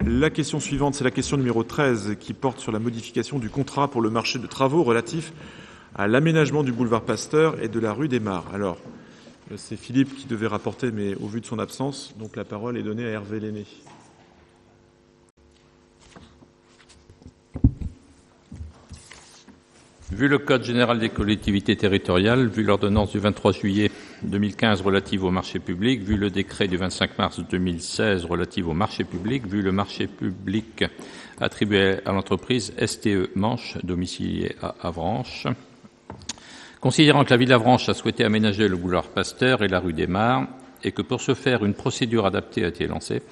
La question suivante, c'est la question numéro 13 qui porte sur la modification du contrat pour le marché de travaux relatif à l'aménagement du boulevard Pasteur et de la rue des Mares. Alors, c'est Philippe qui devait rapporter, mais au vu de son absence, donc la parole est donnée à Hervé Lenné. Vu le Code général des collectivités territoriales, vu l'ordonnance du 23 juillet 2015 relative au marché public, vu le décret du 25 mars 2016 relatif au marché public, vu le marché public attribué à l'entreprise STE Manche, domiciliée à Avranches, considérant que la ville d'Avranches a souhaité aménager le boulevard Pasteur et la rue des Mares et que pour ce faire, une procédure adaptée a été lancée,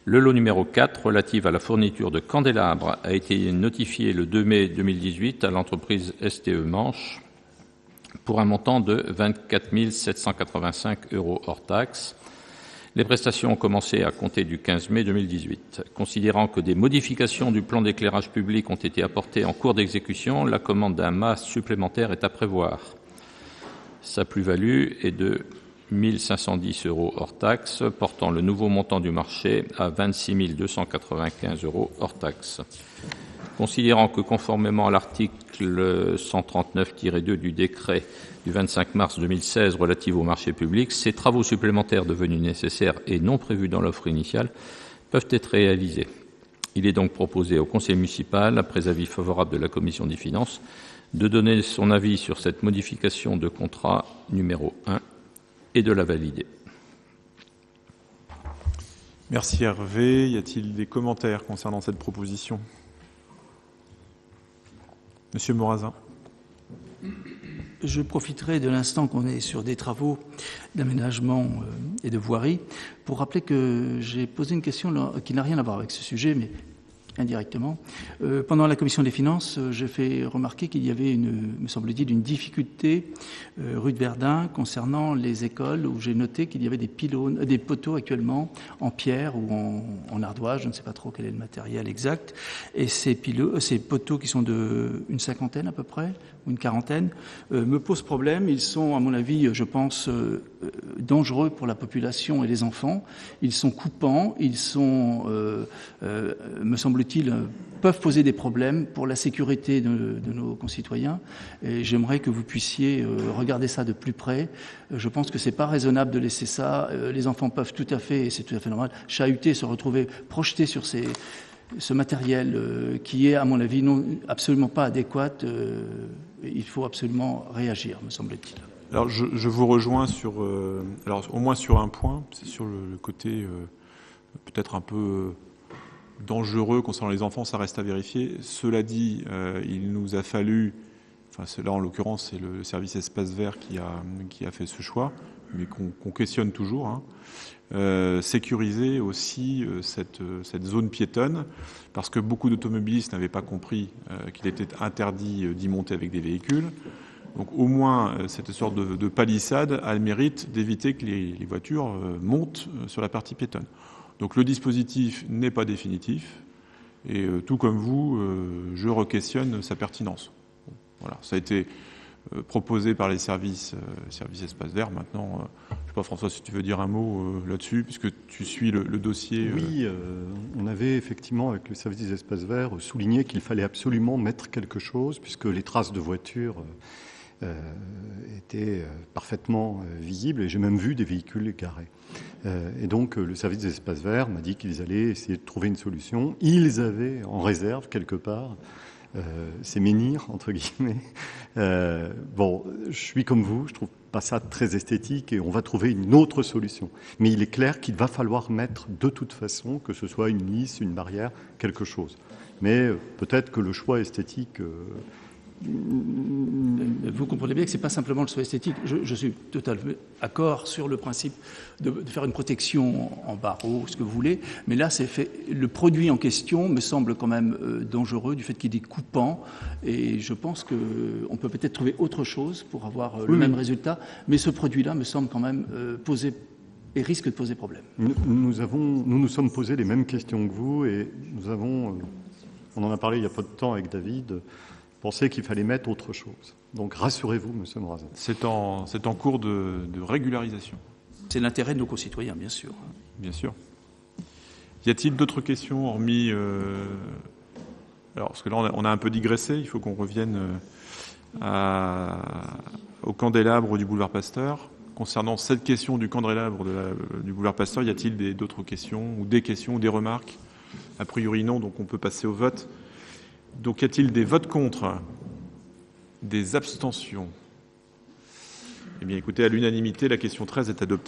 le lot numéro 4, relatif à la fourniture de candélabres, a été notifié le 2 mai 2018 à l'entreprise STE Manche pour un montant de 24 785 € hors taxes. Les prestations ont commencé à compter du 15 mai 2018. Considérant que des modifications du plan d'éclairage public ont été apportées en cours d'exécution, la commande d'un mât supplémentaire est à prévoir. Sa plus-value est de 1 510 € hors taxes, portant le nouveau montant du marché à 26 295 € hors taxes. Considérant que, conformément à l'article 139-2 du décret du 25 mars 2016 relatif au marché public, ces travaux supplémentaires devenus nécessaires et non prévus dans l'offre initiale peuvent être réalisés. Il est donc proposé au Conseil municipal, après avis favorable de la Commission des finances, de donner son avis sur cette modification de contrat numéro 1 et de la valider. Merci Hervé. Y a-t-il des commentaires concernant cette proposition ? Monsieur Morazin. Je profiterai de l'instant qu'on est sur des travaux d'aménagement et de voirie pour rappeler que j'ai posé une question qui n'a rien à voir avec ce sujet, mais indirectement. Pendant la commission des finances, j'ai fait remarquer qu'il y avait, me semble-t-il, une difficulté rue de Verdun concernant les écoles où j'ai noté qu'il y avait des poteaux actuellement en pierre ou en ardoise, je ne sais pas trop quel est le matériel exact, et ces poteaux qui sont une cinquantaine à peu près, ou une quarantaine, me posent problème. Ils sont, à mon avis, je pense, dangereux pour la population et les enfants. Ils sont coupants, ils sont, me semble-t-il, peuvent poser des problèmes pour la sécurité de nos concitoyens. Et j'aimerais que vous puissiez regarder ça de plus près. Je pense que c'est pas raisonnable de laisser ça. Les enfants peuvent tout à fait, et c'est tout à fait normal, chahuter, se retrouver projetés sur ce matériel qui est, à mon avis, absolument pas adéquat. Il faut absolument réagir, me semble-t-il. Alors, je vous rejoins alors au moins sur un point, c'est sur le côté peut-être un peu dangereux concernant les enfants, ça reste à vérifier. Cela dit, il nous a fallu, là en l'occurrence c'est le service Espace Vert qui a fait ce choix, mais qu'on questionne toujours, sécuriser aussi cette zone piétonne, parce que beaucoup d'automobilistes n'avaient pas compris qu'il était interdit d'y monter avec des véhicules. Donc au moins, cette sorte de palissade a le mérite d'éviter que les voitures montent sur la partie piétonne. Donc le dispositif n'est pas définitif, et tout comme vous, je re-questionne sa pertinence. Voilà, ça a été proposé par les services Espace Vert. Maintenant, je ne sais pas, François, si tu veux dire un mot là-dessus, puisque tu suis le dossier. Oui, on avait effectivement, avec le service des Espaces Verts, souligné qu'il fallait absolument mettre quelque chose, puisque les traces de voitures étaient parfaitement visibles, et j'ai même vu des véhicules garés. Et donc, le service des Espaces Verts m'a dit qu'ils allaient essayer de trouver une solution. Ils avaient en réserve, quelque part, ces menhirs, entre guillemets. Bon, je suis comme vous, je trouve pas ça très esthétique et on va trouver une autre solution. Mais il est clair qu'il va falloir mettre de toute façon, que ce soit une lisse, une barrière, quelque chose. Mais peut-être que le choix esthétique... Vous comprenez bien que ce n'est pas simplement le choix esthétique. Je suis totalement d'accord sur le principe de faire une protection en barreaux, ce que vous voulez, mais là, c'est fait. Le produit en question me semble quand même dangereux du fait qu'il est coupant, et je pense qu'on peut peut-être trouver autre chose pour avoir le même résultat, mais ce produit-là me semble quand même poser et risque de poser problème. Nous sommes posés les mêmes questions que vous, et on en a parlé il n'y a pas de temps avec David, pensait qu'il fallait mettre autre chose. Donc rassurez-vous, monsieur Morazin. C'est en cours de régularisation. C'est l'intérêt de nos concitoyens, bien sûr. Bien sûr. Y a-t-il d'autres questions hormis... Alors, parce que là, on a un peu digressé, il faut qu'on revienne au candélabre du boulevard Pasteur. Concernant cette question du candélabre du boulevard Pasteur, y a-t-il d'autres questions, ou des remarques? A priori non, donc on peut passer au vote. Donc y a-t-il des votes contre? Des abstentions? Eh bien écoutez, à l'unanimité, la question 13 est adoptée.